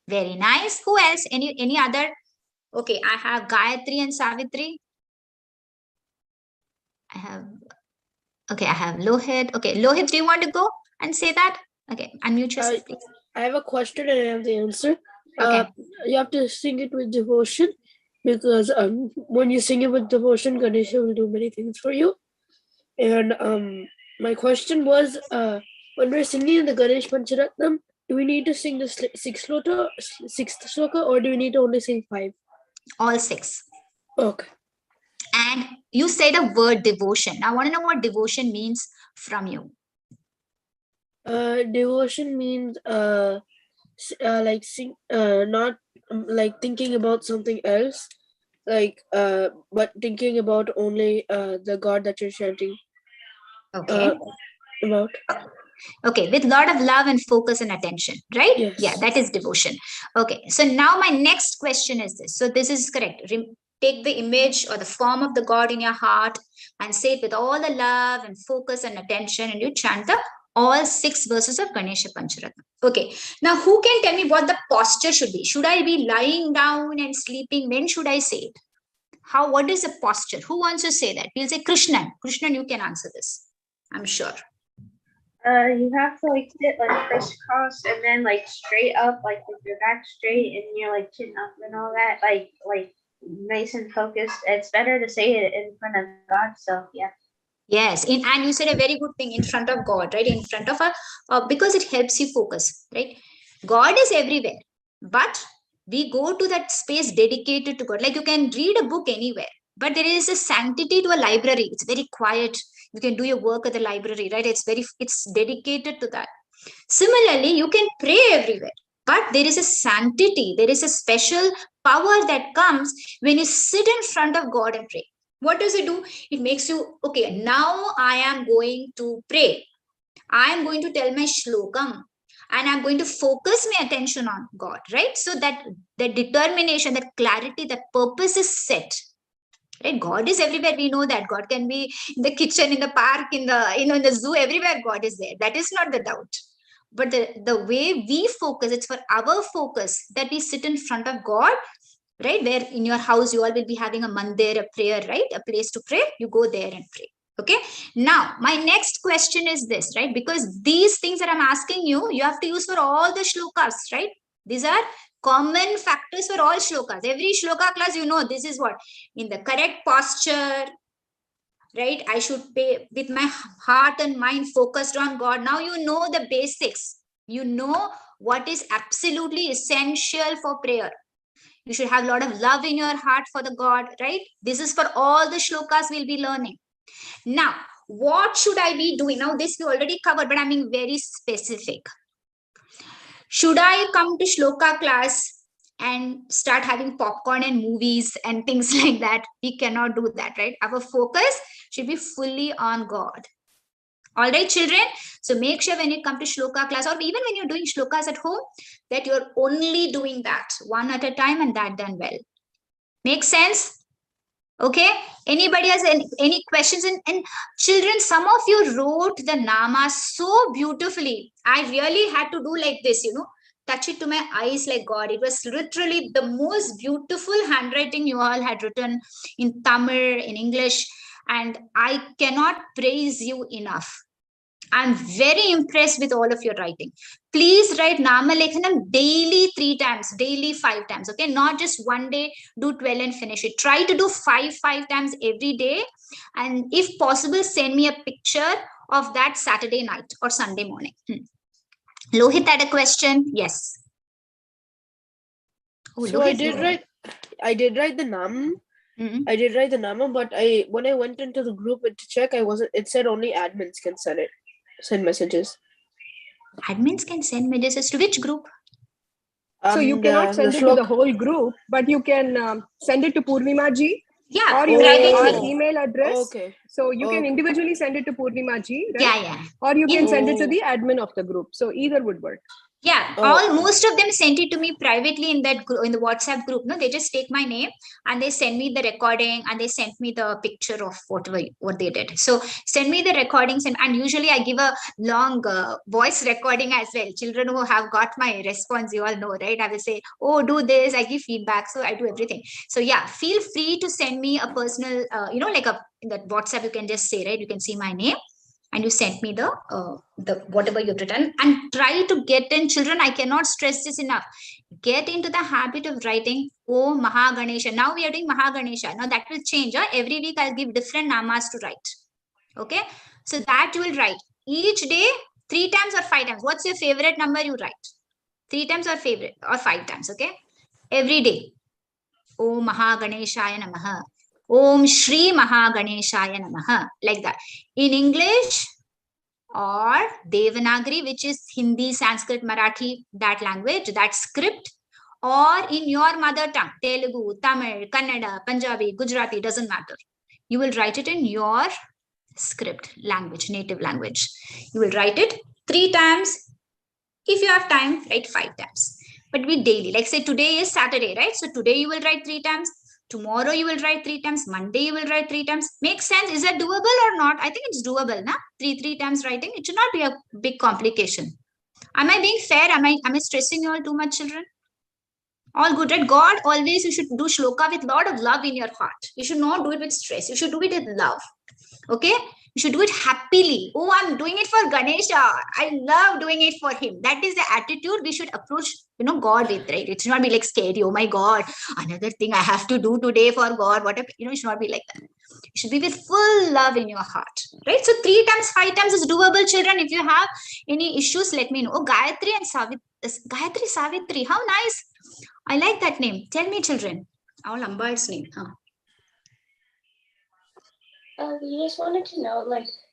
Very nice. Who else? Any other? Okay, I have Gayatri and Savitri. I have Lohit. Okay, Lohit, do you want to go and say that? Okay, unmute yourself, please. I have a question and I have the answer. Okay. You have to sing it with devotion, because when you sing it with devotion, Ganesha will do many things for you. And my question was, when we're singing the Ganesh Pancharatnam, do we need to sing the sixth shloka, or do we need to only sing 5? All 6. Okay. And you said a word devotion. I want to know what devotion means from you. Devotion means like not like thinking about something else, like but thinking about only the God that you're chanting. Okay. About. Okay, with a lot of love and focus and attention, right? Yes. Yeah, that is devotion. Okay, so now my next question is this. So this is correct. Take the image or the form of the God in your heart and say it with all the love and focus and attention, and you chant the all 6 verses of Ganesha Pancharatnam. Okay, now who can tell me what the posture should be? Should I be lying down and sleeping? When should I say it? What is the posture? Who wants to say that? We'll say Krishnan. Krishnan, you can answer this, I'm sure. You have to like sit like crisscross and then like straight up, like with your back straight and you're like chin up and all that, like nice and focused. It's better to say it in front of God. So yeah. Yes, and you said a very good thing, in front of God, right? In front of because it helps you focus, right? God is everywhere, but we go to that space dedicated to God. Like you can read a book anywhere, but there is a sanctity to a library. It's very quiet. You can do your work at the library, right? It's dedicated to that. Similarly, you can pray everywhere, but there is a sanctity. There is a special power that comes when you sit in front of God and pray. What does it do? It makes you, okay, now I am going to pray. I am going to tell my shlokam and I'm going to focus my attention on God, right? So that the determination, that clarity, that purpose is set. Right? God is everywhere. We know that God can be in the kitchen, in the park, in the zoo, everywhere God is there. That is not the doubt. But the way we focus, it's for our focus that we sit in front of God, right? Where in your house, you all will be having a mandir, a prayer, right? A place to pray. You go there and pray. Okay. Now, my next question is this, right? Because these things that I'm asking you, you have to use for all the shlokas, right? These are common factors for all shlokas. Every shloka class, you know, this is what? In the correct posture, right? I should pay with my heart and mind focused on God. Now you know the basics. You know what is absolutely essential for prayer. You should have a lot of love in your heart for the God, right? This is for all the shlokas we'll be learning. Now, what should I be doing? Now, this we already covered, but I'm being very specific. Should I come to shloka class and start having popcorn and movies and things like that? We cannot do that, right? Our focus should be fully on God. All right, children. So make sure when you come to shloka class, or even when you're doing shlokas at home, that you're only doing that one at a time and that done well. Make sense? Okay, anybody has any questions? And children, some of you wrote the namas so beautifully. I really had to do like this, touch it to my eyes like God. It was literally the most beautiful handwriting you all had written in Tamil, in English, and I cannot praise you enough. I'm very impressed with all of your writing. Please write Nama Lekhanam daily 3 times, daily 5 times. Okay, not just one day, do 12 and finish it. Try to do 5 times every day. And if possible, send me a picture of that Saturday night or Sunday morning. Lohit had a question. Yes. Oh, so I did write the Nam. I did write the Nama, but when I went into the group to check, it said only admins can send messages. Admins can send messages to which group? So you cannot send it to the whole group, but you can send it to Purnima ji. Yeah, or you privately. our email address. Okay. So you can individually send it to Purnima ji, right? Yeah. Or you can send it to the admin of the group. So either would work. Yeah, most of them sent it to me privately in that group, in the WhatsApp group. No, they just take my name and they send me the recording and they sent me the picture of what they did. So send me the recordings and usually I give a long voice recording as well. Children who have got my response, you all know, right? I will say, oh, do this. I give feedback, so I do everything. So yeah, feel free to send me a personal, like in that WhatsApp. You can just say, right? You can see my name. And you sent me the whatever you've written, and try to get in. Children, I cannot stress this enough. Get into the habit of writing Om Maha Ganesha. Now we are doing Maha Ganesha. Now that will change. Every week I'll give different namas to write. Okay, so that you will write each day 3 times or 5 times. What's your favorite number? You write 3 times or 5 times. Okay, every day. Om Maha Ganeshaya Namaha. Om Shri Maha Ganeshaya Namaha. Like that. In English or Devanagari, which is Hindi, Sanskrit, Marathi, that language, that script, or in your mother tongue, Telugu, Tamil, Kannada, Punjabi, Gujarati, doesn't matter. You will write it in your script, language, native language. You will write it 3 times. If you have time, write 5 times. But be daily. Like say today is Saturday, right? So today you will write 3 times. Tomorrow you will write 3 times. Monday you will write 3 times. Makes sense? Is that doable or not? I think it's doable, na? 3 times writing. It should not be a big complication. Am I being fair? Am I stressing you all too much, children? All good, right? God, always you should do shloka with a lot of love in your heart. You should not do it with stress. You should do it with love. Okay? You should do it happily. Oh, I'm doing it for Ganesha. I love doing it for him. That is the attitude we should approach, God with, right? It should not be like scary. Oh my God, another thing I have to do today for God. Whatever, it should not be like that. It should be with full love in your heart, right? So 3 times, 5 times is doable, children. If you have any issues, let me know. Oh, Gayatri and Gayatri Savitri. How nice. I like that name. Tell me, children. Our Lambar's name. We just wanted to know,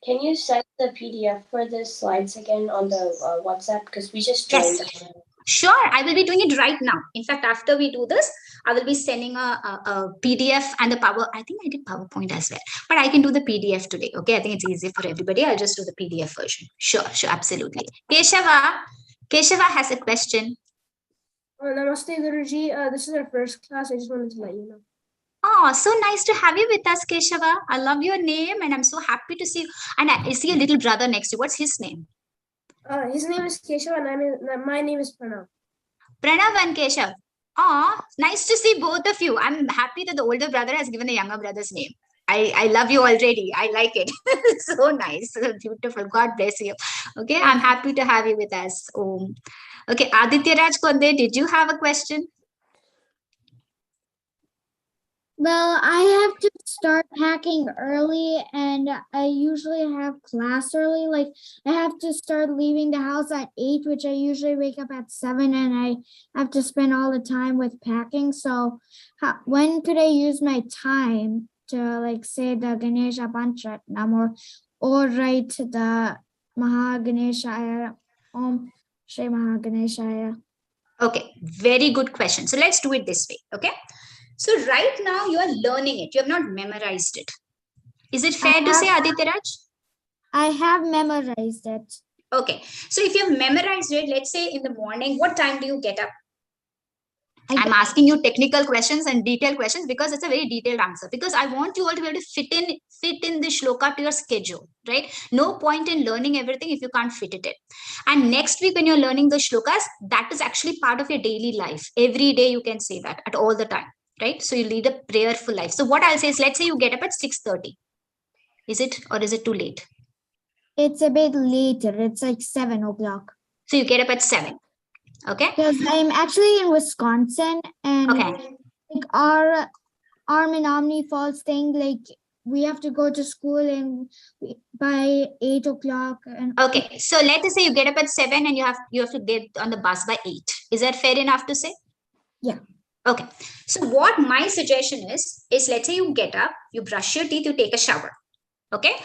can you send the PDF for the slides again on the WhatsApp? Because we just joined. Yes. Sure, I will be doing it right now. In fact, after we do this, I will be sending a PDF and the I think I did PowerPoint as well, but I can do the PDF today. Okay, I think it's easy for everybody. I'll just do the PDF version. Sure, absolutely. Keshava has a question. Namaste, Guruji. This is our first class. I just wanted to let you know. Oh, so nice to have you with us, Keshava. I love your name and I'm so happy to see you. And I see a little brother next to you. What's his name? His name is Keshav and my name is Pranav. Pranav and Keshav. Oh, nice to see both of you. I'm happy that the older brother has given the younger brother's name. I love you already. I like it. So nice. So beautiful. God bless you. Okay, I'm happy to have you with us. Okay, Aditya Raj Konde, did you have a question? Well, I have to start packing early and I usually have class early. Like I have to start leaving the house at 8, which I usually wake up at 7 and I have to spend all the time with packing. So when could I use my time to say the Ganesha Pancharatnam or write the Maha Ganeshaya, Om Shri Maha Ganeshaya? Okay, very good question. So let's do it this way, okay? So right now you are learning it. You have not memorized it. Is it fair to say, Aditya Raj? I have memorized it. Okay. So if you have memorized it, let's say in the morning, what time do you get up? I'm asking you technical questions and detailed questions because it's a very detailed answer, because I want you all to be able to fit in the shloka to your schedule, right? No point in learning everything if you can't fit it in. And next week when you're learning the shlokas, that is actually part of your daily life. Every day you can say that at all the time, right? So you lead a prayerful life. So what I'll say is, let's say you get up at 6:30. Is it, or is it too late? It's a bit later. It's like 7 o'clock. So you get up at 7. Okay. Because I'm actually in Wisconsin, and like our Menominee Falls thing, like we have to go to school and by 8 o'clock. And okay, so let us say you get up at 7 and you have to get on the bus by 8. Is that fair enough to say? Yeah. Okay. So what my suggestion is let's say you get up, you brush your teeth, you take a shower. Okay.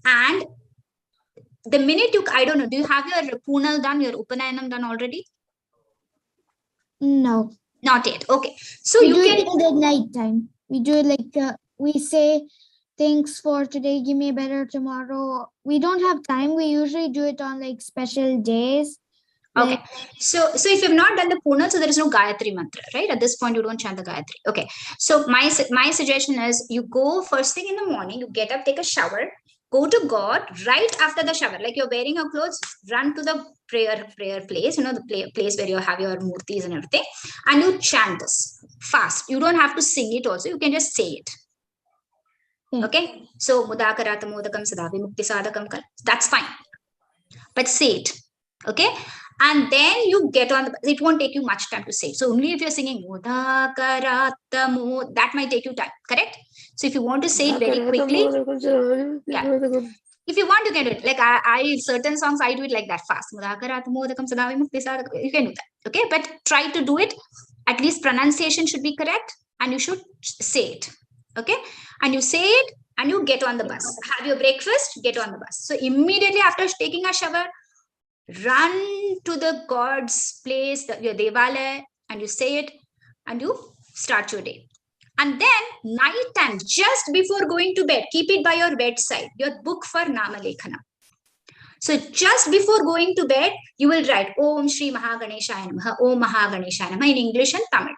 And the minute I don't know, do you have your Punal done, your Upanayanam done already? No. Not yet. Okay. So we you do can it in the night time. We do it like we say, thanks for today, give me a better tomorrow. We don't have time. We usually do it on like special days. Okay. Like, so if you've not done the Punal, so there is no Gayatri mantra, right? At this point, you don't chant the Gayatri. Okay. So my suggestion is you go first thing in the morning, you get up, take a shower, go to God right after the shower. Like you're wearing your clothes, run to the prayer place, the place where you have your murtis and everything, and you chant this fast. You don't have to sing it also. You can just say it. Okay. So Mudakarat modakam sadavi mukti sadakam kal. That's fine. But say it. Okay. And then you get on it won't take you much time to say it. So only if you're singing Mudakarat that might take you time. Correct? So if you want to say it very quickly, yeah. If you want, you can do it. Like I certain songs, I do it like that fast. You can do that. Okay. But try to do it. At least pronunciation should be correct. And you should say it. Okay. And you say it and you get on the bus. Have your breakfast, get on the bus. So immediately after taking a shower, run to the God's place, your Devalaya, and you say it and you start your day. And then night time, just before going to bed, keep it by your bedside, your book for Namalekhanam. So just before going to bed, you will write Om Shri Mahaganeshaya Namaha, Om Mahaganeshaya Namaha in English and Tamil.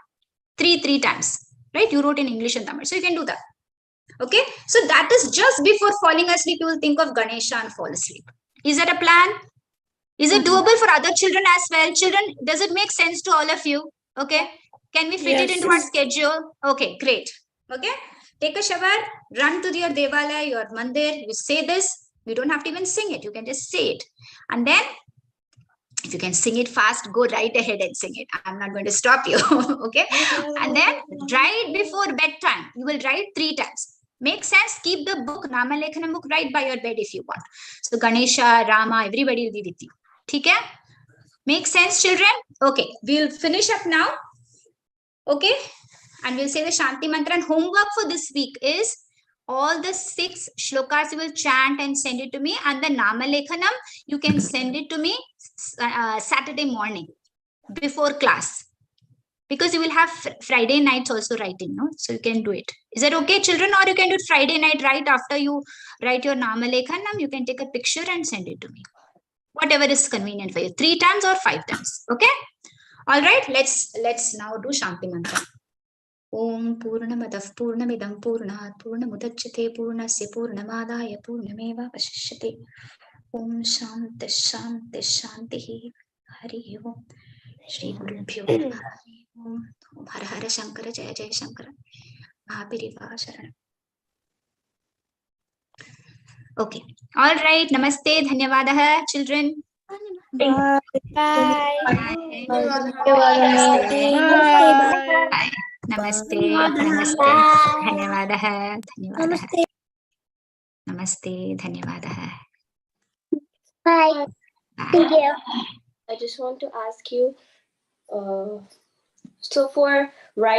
Three times, right? You wrote in English and Tamil. So you can do that. Okay. So that is just before falling asleep, you will think of Ganesha and fall asleep. Is that a plan? Is it doable for other children as well? Children, does it make sense to all of you? Okay. Can we fit it into our schedule? Okay, great. Okay. Take a shower, run to your Devalaya, your Mandir, you say this. You don't have to even sing it. You can just say it. And then, if you can sing it fast, go right ahead and sing it. I'm not going to stop you. Okay. And then, right before bedtime, you will write 3 times. Make sense? Keep the book, Namalekhanam book, right by your bed if you want. So, Ganesha, Rama, everybody will be with you. Okay? Make sense, children? Okay. We'll finish up now. Okay, and we'll say the Shanti Mantra. And homework for this week is all the 6 shlokas you will chant and send it to me. And the Namalekhanam, you can send it to me Saturday morning before class. Because you will have Friday nights also writing, no? So you can do it. Is that okay, children? Or you can do it Friday night right after you write your Namalekhanam. You can take a picture and send it to me. Whatever is convenient for you. 3 times or 5 times. Okay? All right, let's now do Shanti Mantra. Om Purnamadav Purnamidam Purnat Purnamudachyate Purnasya Purnamadaya Purnameva Vashishyate. Om Shanti Shanti Shanti Hari Om Shri Gurubhyo Namaha. Om Har Har Shankara Jaya Jaya Shankara Mahabhiriva Sharanam. Okay. All right. Namaste. Dhanyavadaha, children. Bye. Bye. Namaste. Namaste. Dhanyavadaha. Dhanyavadaha. Namaste. Dhanyavadaha. Bye. Thank you. I just want to ask you, so for writing